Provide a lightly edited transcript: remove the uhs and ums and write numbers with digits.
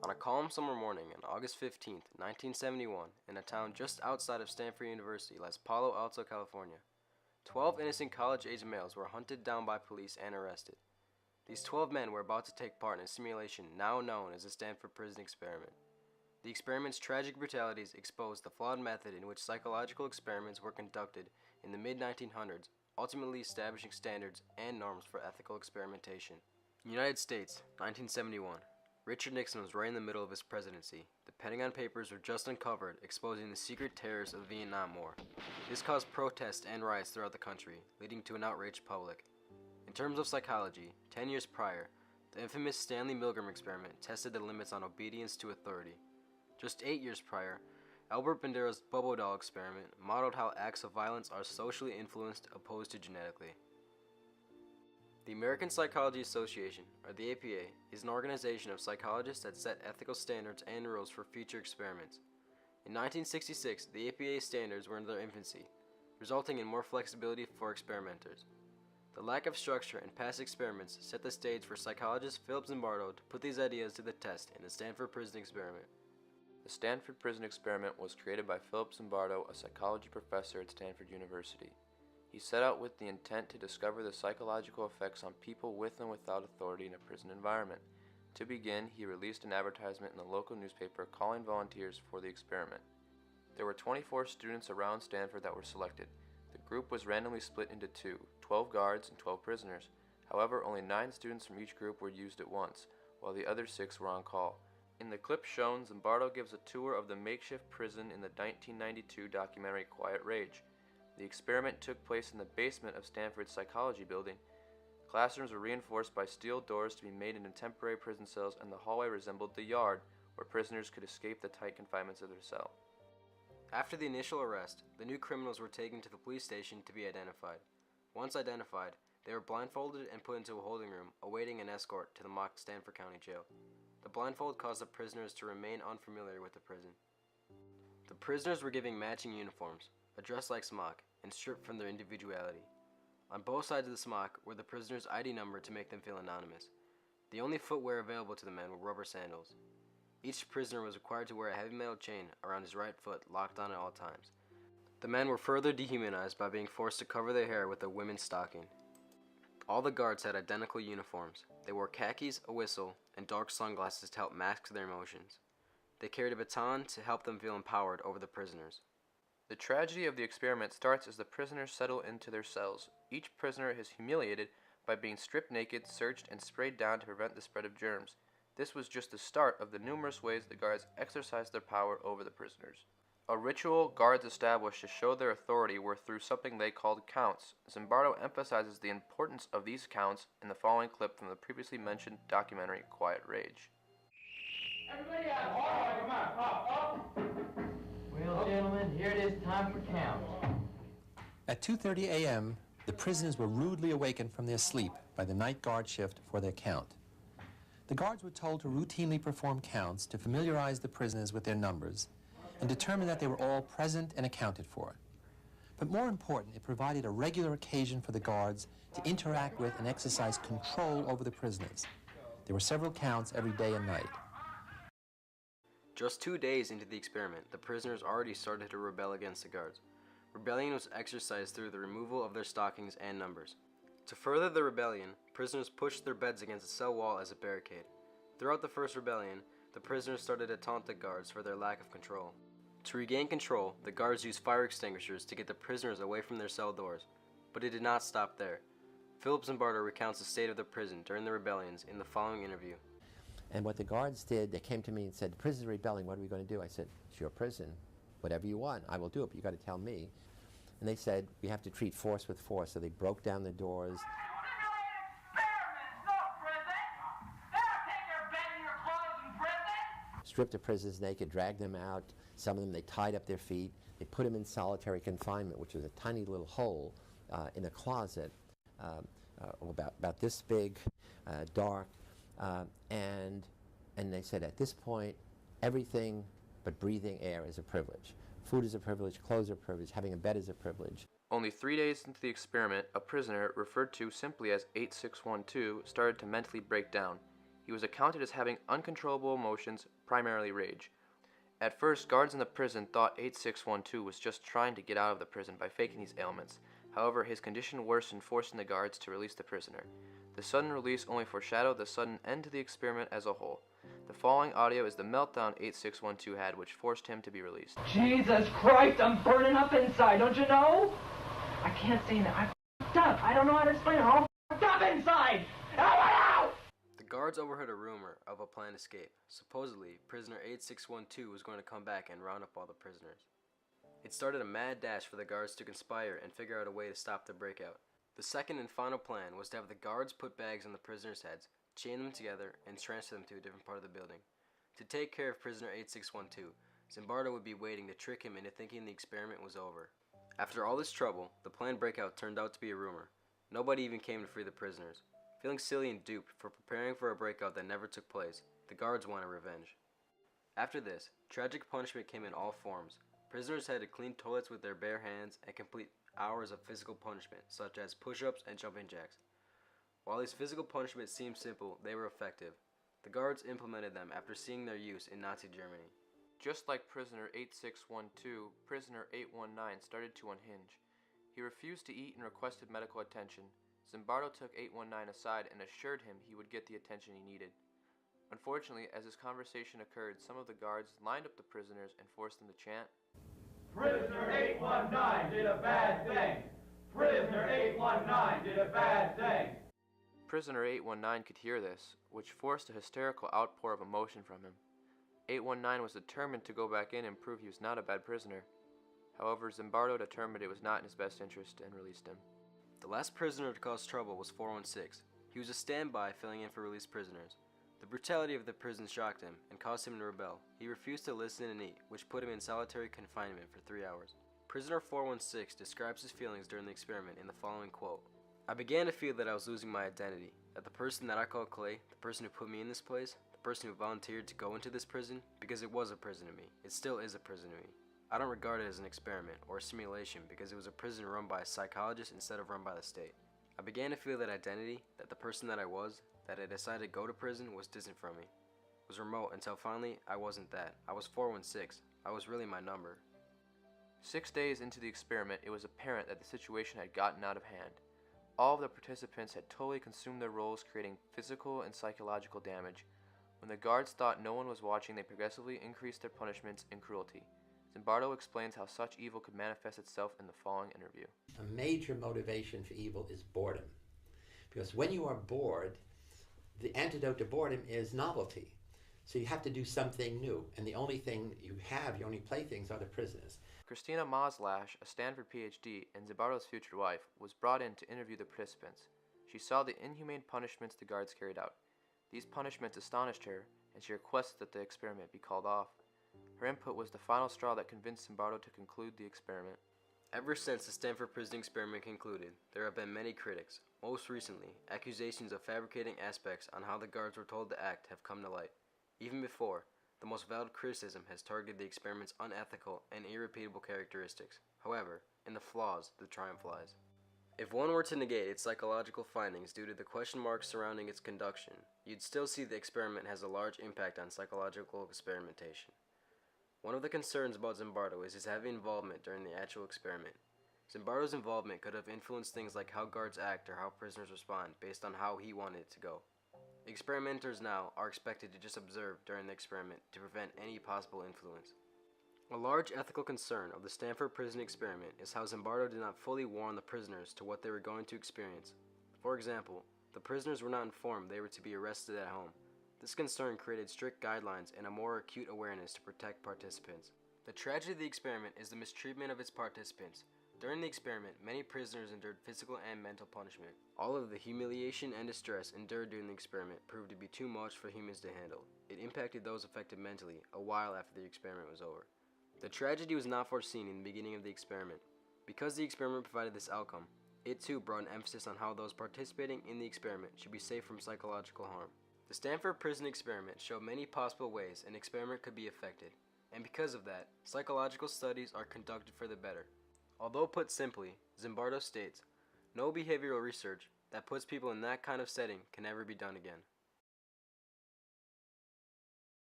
On a calm summer morning on August 15th, 1971, in a town just outside of Stanford University lies Palo Alto, California. 12 innocent college-age males were hunted down by police and arrested. These 12 men were about to take part in a simulation now known as the Stanford Prison Experiment. The experiment's tragic brutalities exposed the flawed method in which psychological experiments were conducted in the mid-1900s, ultimately establishing standards and norms for ethical experimentation. United States, 1971. Richard Nixon was right in the middle of his presidency. The Pentagon Papers were just uncovered, exposing the secret terrors of the Vietnam War. This caused protests and riots throughout the country, leading to an outraged public. In terms of psychology, 10 years prior, the infamous Stanley Milgram experiment tested the limits on obedience to authority. Just 8 years prior, Albert Bandera's Bobo doll experiment modeled how acts of violence are socially influenced opposed to genetically. The American Psychology Association, or the APA, is an organization of psychologists that set ethical standards and rules for future experiments. In 1966, the APA standards were in their infancy, resulting in more flexibility for experimenters. The lack of structure in past experiments set the stage for psychologist Philip Zimbardo to put these ideas to the test in the Stanford Prison Experiment. The Stanford Prison Experiment was created by Philip Zimbardo, a psychology professor at Stanford University. He set out with the intent to discover the psychological effects on people with and without authority in a prison environment. To begin, he released an advertisement in the local newspaper calling volunteers for the experiment. There were 24 students around Stanford that were selected. The group was randomly split into two, 12 guards and 12 prisoners. However, only 9 students from each group were used at once, while the other 6 were on call. In the clip shown, Zimbardo gives a tour of the makeshift prison in the 1992 documentary Quiet Rage. The experiment took place in the basement of Stanford's psychology building. Classrooms were reinforced by steel doors to be made into temporary prison cells, and the hallway resembled the yard, where prisoners could escape the tight confinements of their cell. After the initial arrest, the new criminals were taken to the police station to be identified. Once identified, they were blindfolded and put into a holding room, awaiting an escort to the mock Stanford County Jail. The blindfold caused the prisoners to remain unfamiliar with the prison. The prisoners were given matching uniforms, a dress-like smock, and stripped from their individuality. On both sides of the smock were the prisoner's ID number to make them feel anonymous. The only footwear available to the men were rubber sandals. Each prisoner was required to wear a heavy metal chain around his right foot, locked on at all times. The men were further dehumanized by being forced to cover their hair with a women's stocking. All the guards had identical uniforms. They wore khakis, a whistle, and dark sunglasses to help mask their emotions. They carried a baton to help them feel empowered over the prisoners. The tragedy of the experiment starts as the prisoners settle into their cells. Each prisoner is humiliated by being stripped naked, searched, and sprayed down to prevent the spread of germs. This was just the start of the numerous ways the guards exercised their power over the prisoners. A ritual guards established to show their authority were through something they called counts. Zimbardo emphasizes the importance of these counts in the following clip from the previously mentioned documentary Quiet Rage. Everybody out! All right, come on, up. Well, gentlemen, here it is, time for counts. At 2:30 a.m., the prisoners were rudely awakened from their sleep by the night guard shift for their count. The guards were told to routinely perform counts to familiarize the prisoners with their numbers and determine that they were all present and accounted for. But more important, it provided a regular occasion for the guards to interact with and exercise control over the prisoners. There were several counts every day and night. Just 2 days into the experiment, the prisoners already started to rebel against the guards. Rebellion was exercised through the removal of their stockings and numbers. To further the rebellion, prisoners pushed their beds against the cell wall as a barricade. Throughout the first rebellion, the prisoners started to taunt the guards for their lack of control. To regain control, the guards used fire extinguishers to get the prisoners away from their cell doors. But it did not stop there. Philip Zimbardo recounts the state of the prison during the rebellions in the following interview. And what the guards did, they came to me and said, "The prison's rebelling, what are we going to do?" I said, "It's your prison. Whatever you want, I will do it, but you got to tell me." And they said, "We have to treat force with force." So they broke down the doors. Stripped the prisoners naked, dragged them out. Some of them, they tied up their feet. They put them in solitary confinement, which was a tiny little hole in a closet, about this big, dark. And they said, at this point, everything but breathing air is a privilege. Food is a privilege, clothes are a privilege, having a bed is a privilege. Only 3 days into the experiment, a prisoner, referred to simply as 8612, started to mentally break down. He was accounted as having uncontrollable emotions, primarily rage. At first, guards in the prison thought 8612 was just trying to get out of the prison by faking these ailments. However, his condition worsened, forcing the guards to release the prisoner. The sudden release only foreshadowed the sudden end to the experiment as a whole. The following audio is the meltdown 8612 had, which forced him to be released. Jesus Christ, I'm burning up inside, don't you know? I can't say that. I f***ed up. I don't know how to explain it. I'm all f***ed up inside. Out! The guards overheard a rumor of a planned escape. Supposedly, prisoner 8612 was going to come back and round up all the prisoners. It started a mad dash for the guards to conspire and figure out a way to stop the breakout. The second and final plan was to have the guards put bags on the prisoners' heads, chain them together, and transfer them to a different part of the building. To take care of prisoner 8612, Zimbardo would be waiting to trick him into thinking the experiment was over. After all this trouble, the planned breakout turned out to be a rumor. Nobody even came to free the prisoners. Feeling silly and duped for preparing for a breakout that never took place, the guards wanted revenge. After this, tragic punishment came in all forms. Prisoners had to clean toilets with their bare hands and complete hours of physical punishment, such as push-ups and jumping jacks. While these physical punishments seemed simple, they were effective. The guards implemented them after seeing their use in Nazi Germany. Just like prisoner 8612, prisoner 819 started to unhinge. He refused to eat and requested medical attention. Zimbardo took 819 aside and assured him he would get the attention he needed. Unfortunately, as this conversation occurred, some of the guards lined up the prisoners and forced them to chant, Prisoner 819 did a bad thing. Prisoner 819 did a bad thing. Prisoner 819 could hear this, which forced a hysterical outpour of emotion from him. 819 was determined to go back in and prove he was not a bad prisoner. However, Zimbardo determined it was not in his best interest and released him. The last prisoner to cause trouble was 416. He was a standby filling in for released prisoners. The brutality of the prison shocked him and caused him to rebel. He refused to listen and eat, which put him in solitary confinement for 3 hours. Prisoner 416 describes his feelings during the experiment in the following quote. I began to feel that I was losing my identity, that the person that I called Clay, the person who put me in this place, the person who volunteered to go into this prison, because it was a prison to me. It still is a prison to me. I don't regard it as an experiment or a simulation because it was a prison run by a psychologist instead of run by the state. I began to feel that identity, that the person that I was, that I decided to go to prison was distant from me. It was remote until finally I wasn't that. I was 416. I was really my number. 6 days into the experiment, it was apparent that the situation had gotten out of hand. All of the participants had totally consumed their roles, creating physical and psychological damage. When the guards thought no one was watching, they progressively increased their punishments and cruelty. Zimbardo explains how such evil could manifest itself in the following interview. A major motivation for evil is boredom. Because when you are bored, the antidote to boredom is novelty. So you have to do something new. And the only thing you have, your only playthings, are the prisoners. Christina Maslash, a Stanford PhD and Zimbardo's future wife, was brought in to interview the participants. She saw the inhumane punishments the guards carried out. These punishments astonished her, and she requested that the experiment be called off. Her input was the final straw that convinced Zimbardo to conclude the experiment. Ever since the Stanford prison experiment concluded, there have been many critics. Most recently, accusations of fabricating aspects on how the guards were told to act have come to light. Even before, the most valid criticism has targeted the experiment's unethical and irrepeatable characteristics. However, in the flaws, the triumph lies. If one were to negate its psychological findings due to the question marks surrounding its conduction, you'd still see the experiment has a large impact on psychological experimentation. One of the concerns about Zimbardo is his heavy involvement during the actual experiment. Zimbardo's involvement could have influenced things like how guards act or how prisoners respond based on how he wanted it to go. Experimenters now are expected to just observe during the experiment to prevent any possible influence. A large ethical concern of the Stanford prison experiment is how Zimbardo did not fully warn the prisoners to what they were going to experience. For example, the prisoners were not informed they were to be arrested at home. This concern created strict guidelines and a more acute awareness to protect participants. The tragedy of the experiment is the mistreatment of its participants. During the experiment, many prisoners endured physical and mental punishment. All of the humiliation and distress endured during the experiment proved to be too much for humans to handle. It impacted those affected mentally a while after the experiment was over. The tragedy was not foreseen in the beginning of the experiment. Because the experiment provided this outcome, it too brought an emphasis on how those participating in the experiment should be safe from psychological harm. The Stanford prison experiment showed many possible ways an experiment could be affected, and because of that, psychological studies are conducted for the better. Although put simply, Zimbardo states, no behavioral research that puts people in that kind of setting can ever be done again.